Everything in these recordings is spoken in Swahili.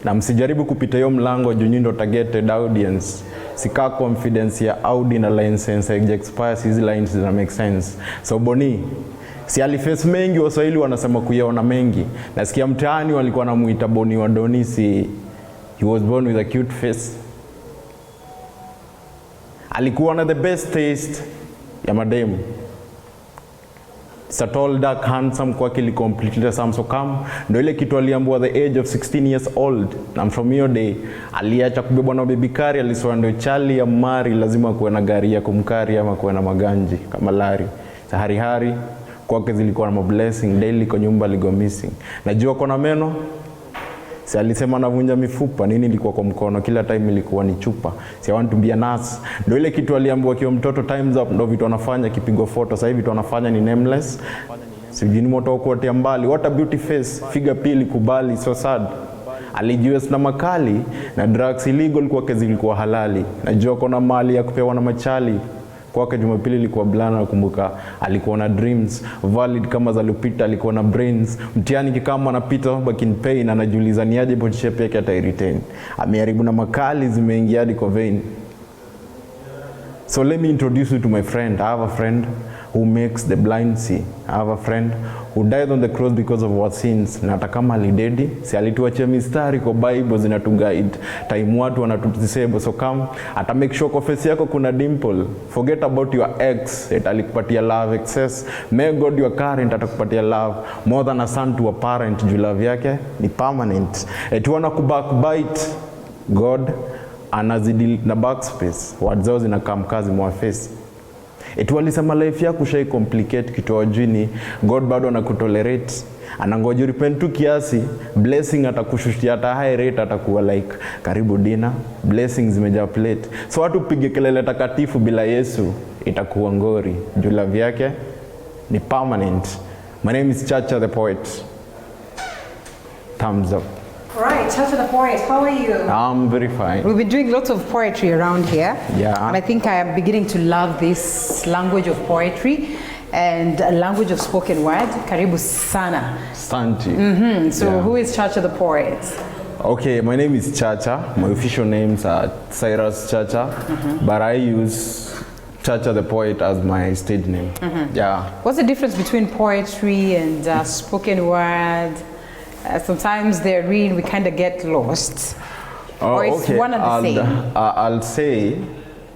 na msijaribu kupita hiyo mlango juu nyinyi ndo targeted audience. Sika confidence ya Audi na license ya expire, hizi lines zina make sense. So Boni si aliface mengi, Waswahili wanasema kuyaona mengi. Nasikia mtaani walikuwa wanamuita Boni wa Donisi, he was born with a cute face. Alikuwa na the best taste ya mademu. It's a tall, dark, handsome, kwa kili completely some so come. Ndo ile kitu aliambiwa the age of 16 years old. Na from your day, aliacha kubebwa na baby kari, aliswa ndo chali ya mari, lazima kuwe na gari ya kumkari ama kuwe na maganji, kama lari. Sa hari, kwake zilikuwa na blessing, daily kwa nyumba ligo missing. Najua kona meno, si alisema navunja mifupa, nini ilikuwa kwa mkono, kila time ilikuwa ni chupa. Si I want to be a nurse. Ndo ile kitu aliambiwa kiwa mtoto, time's up, ndo vitu wanafanya kipigo photo. Sasa hivi vitu wanafanya ni nameless. Sijini moto kuotea mbali, what a beauty face, figure pili kubali, so sad. Alijiwes na makali, na drugs illegal kwa kezi ilikuwa halali. Najua kona mali ya kupewa na machali. Kwake Jumapili ilikuwa blana, kumbuka alikuwa na dreams valid kama za Lupita, alikuwa na brains. Mtihani kikama anapita back in pain, anajiuliza ni aje body shape yake ata retain. Ameharibu na makali zimeingia hadi kwa vein. So let me introduce you to my friend. I have a friend who makes the blind see. I have a friend who died on the cross because of our sins. Na hata kama alidedi, si alituachia mistari kwa Bible zinatuguide. Time watu wanatutisable, so come ata make sure kwa face yako kuna dimple. Forget about your ex, alikupatia love excess. May God your current atakupatia love more than a son to a parent. Juu love yake ni permanent. Wana kubackbite, God anazidi na backspace. Words zao zinakamkazi mwa face. Walisema life yako shai complicate kitu wajini, God bado anakutolerate. Anangoja repent tu kiasi, blessing atakushushia hata high rate, atakuwa like karibu dinner, blessings zimejaa plate. So watu pige kelele takatifu bila Yesu, itakuwa ngori. Juu love yake ni permanent. My name is Chacha The Poet. Thumbs up. Right, Chacha The Poet, how are you? I'm very fine. We've been doing lots of poetry around here. Yeah. And I think I am beginning to love this language of poetry and a language of spoken word. Karibu sana. Santi. So yeah. Who is Chacha The Poet? Okay, my name is Chacha. My official names are Cyrus Chacha, but I use Chacha The Poet as my stage name. Yeah. What's the difference between poetry and spoken word? Sometimes they're read, we kind of get lost. Or it's okay. one and the same? I'll say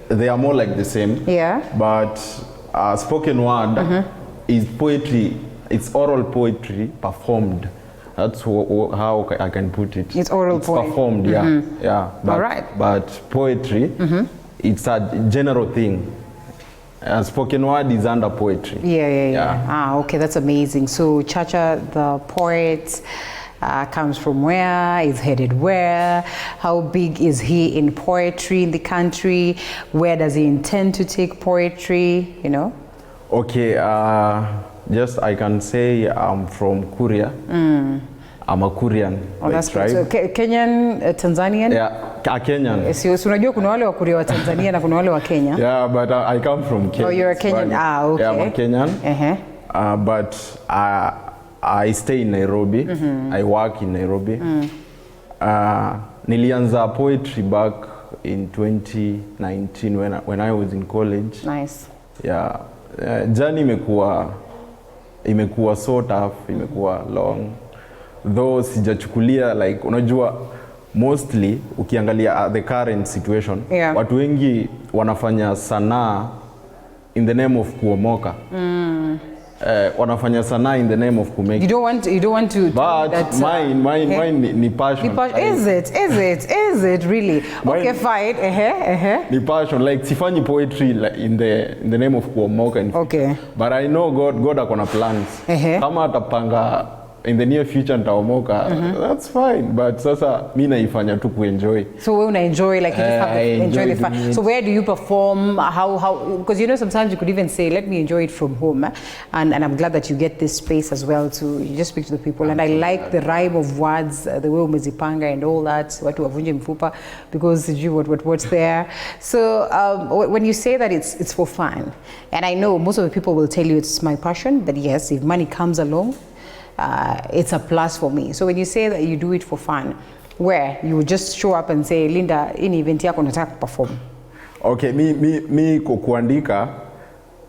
they are more like the same. Yeah. But spoken word is poetry. It's oral poetry performed. That's how I can put it. It's oral poetry. Performed, yeah. Yeah. But, all right. But poetry, it's a general thing. Spoken word is under poetry. Yeah. Ah, okay, that's amazing. So Chacha The Poet comes from where? Is headed where? How big is he in poetry in the country? Where does he intend to take poetry, you know? Okay, just I can say I'm from Korea. I'm a Korean. Oh, that's right. So, Kenyan, Tanzanian? Yeah, a Kenyan. Yes, unajua kuna wale wa Korea wa Tanzania na kuna wale wa Kenya. Yeah, but I come from Kenya. Oh, you're a Kenyan. Okay. Yeah, I'm a Kenyan. But I stay in Nairobi. I work in Nairobi. Nilianza poetry back in 2019 when I was in college. Nice. Yeah. Journey imekuwa so tough, imekuwa long. Though sijachukulia like unajua mostly ukiangalia the current situation, watu wengi wanafanya sanaa in the name of kuomoka. Wanafanya sanaa in the name of kumake. You don't want to. But that, mine ni passion. Is it really? Okay, fine. Ni passion, like sifanyi poetry like in the name of kuomoka. Okay. But I know God akona plans. Kama atapanga in the near future nitaomoka, that's fine. But sasa mimi naifanya tu kuenjoy. So wewe una-enjoy, like you just have to enjoy the fun. So where do you perform? How? Because you know sometimes you could even say, let me enjoy it from home. And I'm glad that you get this space as well to you just speak to the people. And I like the rhyme of words, the way umezipanga and all that. Watu wavunje mfupa because what's there. So when you say that it's for fun, and I know most of the people will tell you it's my passion. That yes, if money comes along, it's a plus for me. So when you say that you do it for fun, where you would just show up and say, Linda, in event yako nataka perform? Okay, me kuandika,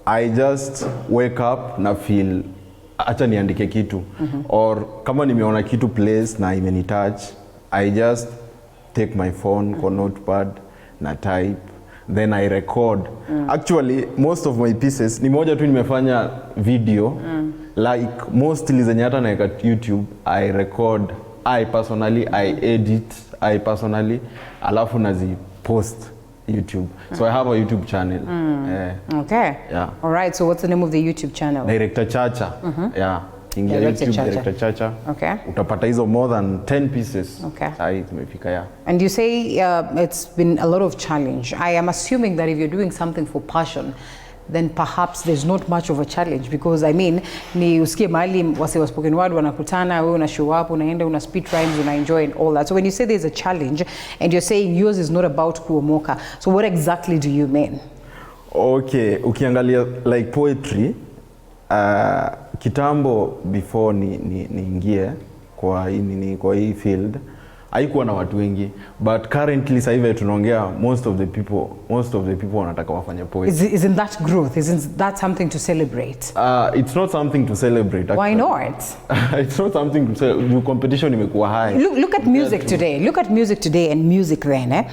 I just wake up na feel acha niandike kitu. Or kama nimeona kitu place na imenitouch, I just take my phone kwa notepad na type, then I record. Actually, most of my pieces ni moja tu nimefanya video, like mostly zenye hata naeka YouTube, I record, I personally, I edit, I personally, alafu nazi post YouTube. So I have a YouTube channel. Okay. Yeah. All right. So what's the name of the YouTube channel? Director Chacha. Yeah. Ingia Director YouTube, Chacha. Director Chacha. Okay. Utapata hizo more than 10 pieces. Okay. Sahi tumefika ya. And you say it's been a lot of challenge. I am assuming that if you're doing something for passion, then perhaps there's not much of a challenge, because I mean, ni usikie mahali wase wa spoken word wanakutana, wewe una show up, unaenda, una spit rhymes, una enjoy and all that. So when you say there's a challenge and you're saying yours is not about kuomoka, so what exactly do you mean? Okay, ukiangalia like poetry, kitambo before niingie kwa hii field, haikuwa na watu wengi, but currently sasa hivi tunaongea most of the people wanataka wafanye poetry. Isn't that growth? Isn't that something to celebrate? It's not something to celebrate actually. Why not? It's not something to celebrate. Competition imekuwa high. Look at music today. Look at music today and music then.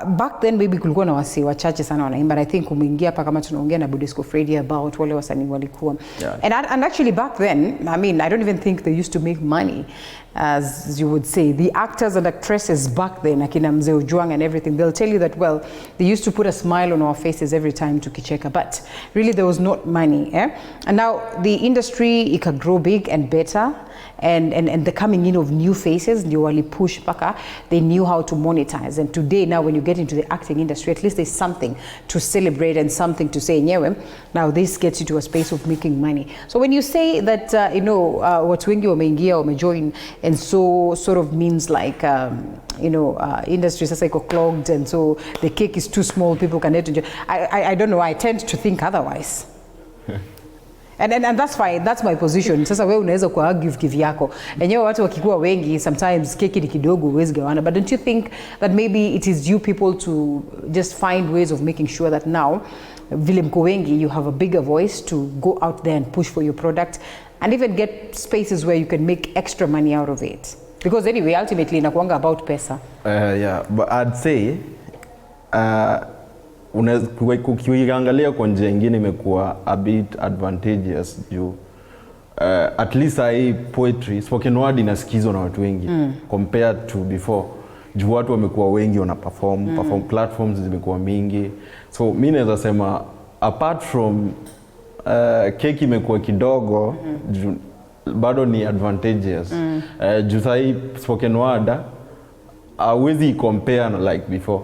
Back then maybe kulikuwa na wasi wachache sana wanaimba. I think umeingia hapa kama tunaongea na Budisco Freddy about wale wasanii walikuwa. Yeah. And actually back then, I mean, I don't even think they used to make money, as you would say. The actors and actresses back then, akina Mzee Ojwang and everything, they'll tell you that, well, they used to put a smile on our faces every time tukicheka, but really there was not money. And now the industry, it can grow big and better, and the coming in of new faces, ndio wali push paka, they knew how to monetize. And today, now when you get into the acting industry, at least there's something to celebrate and something to say, nyewe, now this gets you to a space of making money. So when you say that, watu wengi wameingia, wamejoin, and so sort of means like, industry sasa iko clogged, and so the cake is too small, people can enjoy. I don't know, I tend to think otherwise. And that's my position. Sasa wewe unaweza kwa give yako. Enyewe watu wakikuwa wengi, sometimes keki ni kidogo huwezi gawana. But don't you think that maybe it is you people to just find ways of making sure that now, vile mko wengi, you have a bigger voice to go out there and push for your product and even get spaces where you can make extra money out of it? Because anyway, ultimately inakuanga about pesa. Yeah, but I'd say ukiangalia kwa njia nyingine imekuwa a bit advantageous juu at least hii poetry spoken word inasikizwa na watu wengi compared to before, juu watu wamekuwa wengi wana perform platforms zimekuwa mingi. So mimi naweza sema apart from keki imekuwa kidogo, bado ni advantageous. Juu hii spoken word hauwezi compare na like before.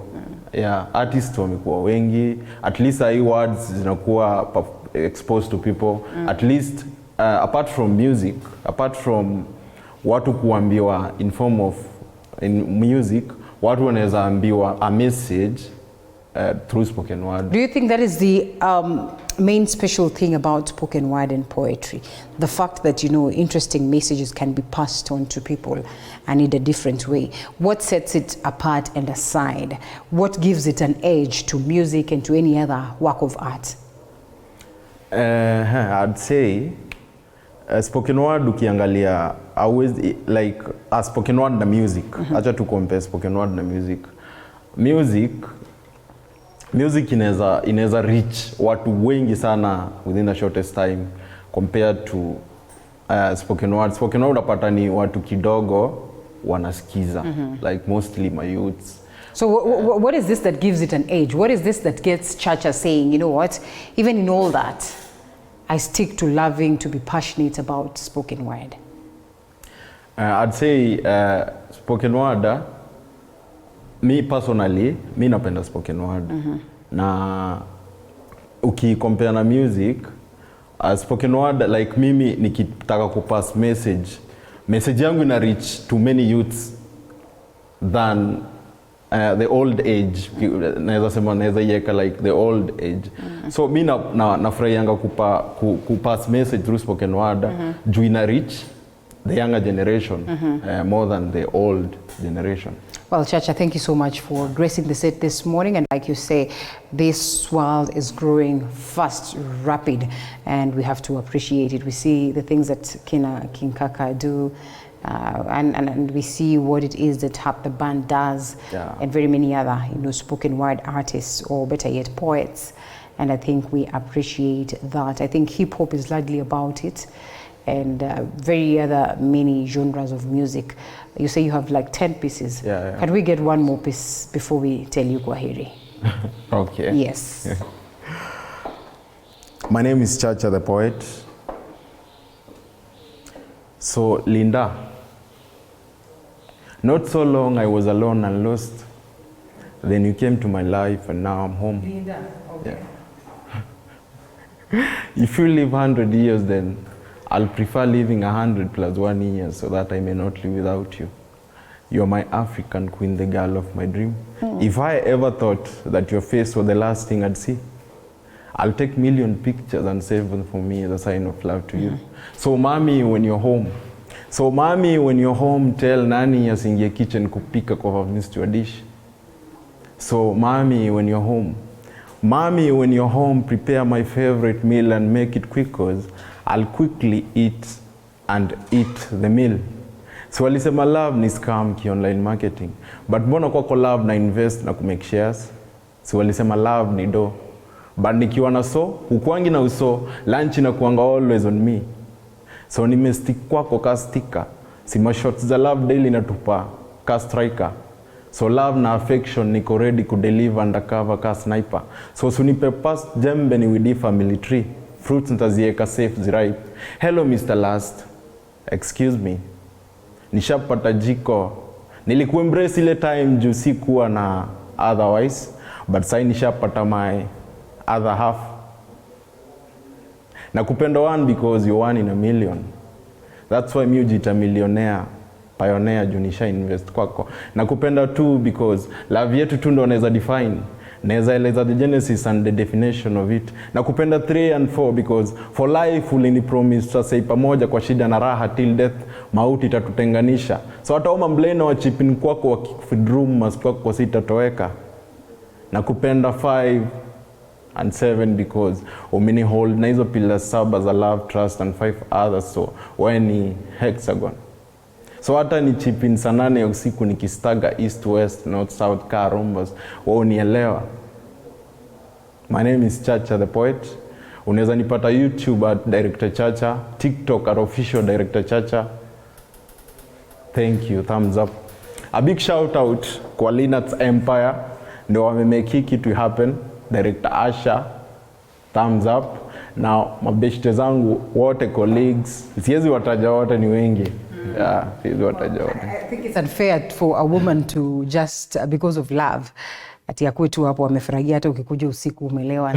Yeah, artists wamekuwa wengi, at least hii words zinakuwa exposed to people. At least apart from music, apart from watu kuambiwa in form of music, watu wanaweza ambiwa a message through spoken word. Do you think that is the main special thing about spoken word and poetry? The fact that, interesting messages can be passed on to people and in a different way. What sets it apart and aside? What gives it an edge to music and to any other work of art? I'd say spoken word ukiangalia always like a spoken word na music. Acha tu compare spoken word na music. Music inaweza reach watu wengi sana within the shortest time compared to spoken word. Spoken word unapata ni watu kidogo wanasikiza, like mostly my youths. So what is this that gives it an edge? What is this that gets Chacha saying, you know what, even in all that, I stick to loving to be passionate about spoken word? I'd say spoken word, me personally, me napenda spoken word. Na ukicompare na music, spoken word, like mimi nikitaka kupass message yangu ina reach to many youths than the old age. Naweza sema naweza yeka like the old age. So mimi nafurahianga kupass message through spoken word, juu ina reach the younger generation more than the old generation. Well, Chacha, thank you so much for gracing the set this morning. And like you say, this world is growing fast, rapid, and we have to appreciate it. We see the things that King Kaka do, and we see what it is that the band does, and very many other, spoken word artists, or better yet, poets. And I think we appreciate that. I think hip hop is largely about it, and very other many genres of music. You say you have like 10 pieces. Yeah. Can we get one more piece before we tell you Kwaheri? Okay. Yes. My name is Chacha the Poet. So, Linda, not so long I was alone and lost. Then you came to my life and now I'm home. Linda, okay. Yeah. If you live 100 years, then I'll prefer living 100 plus 1 year so that I may not live without you. You're my African queen, the girl of my dream. If I ever thought that your face was the last thing I'd see, I'll take million pictures and save them for me as a sign of love to you. So mommy, when you're home, tell nani asingie kitchen kupika kwa I've missed your dish. So mommy, when you're home, prepare my favorite meal and make it quick, cause I'll quickly eat the meal. So walisema love ni scam ki online marketing. But mbona kwako love na invest na kumake shares? So walisema love ni do. But nikiwa na ukwangi na uso, lunch na kuanga always on me. So nimestick kwako ka sticker. Sima shots za love daily natupa ka striker. So love na affection niko ready kudeliver undercover ka sniper. So sunipe past jembe ni widi family tree. Fruits ntazieka safe ziripe. Hello Mr. Last. Excuse me. Nishapata jiko. Nilikuembrace ile time juu sikuwa na otherwise. But sai nishapata my other half. Nakupenda one because you're one in a million. That's why mujita millionaire. Pioneer juu nisha invest kwako. Nakupenda two because love yetu tu ndo naweza define. Naweza eleza the genesis and the definition of it. Nakupenda 3 and 4 because for life ulini promise tutasei pamoja kwa shida na raha till death mauti itatutenganisha. So hata oma mblena wa chipin kwako wa kifidroom mas kwako kwa sitatoweka. Nakupenda 5 and 7 because umini hold na hizo pillars 7 za love, trust and 5 others, so wewe ni hexagon. So hata ni chipin saa 8 ya usiku nikistaga east west north south car rumbas, wewe unielewa. My name is Chacha the Poet. Unaweza nipata YouTube at Director Chacha, TikTok at Official Director Chacha. Thank you, thumbs up. A big shout out kwa Linux Empire, ndio wamemake hii kitu happen. Director Asha, thumbs up. Now mabeshte zangu wote, colleagues, siwezi wataja wote, ni wengi. Yeah, siwezi wataja wote. I think it's unfair for a woman to just because of love ati akwetu hapo amefurahia hata ukikuja usiku umelewa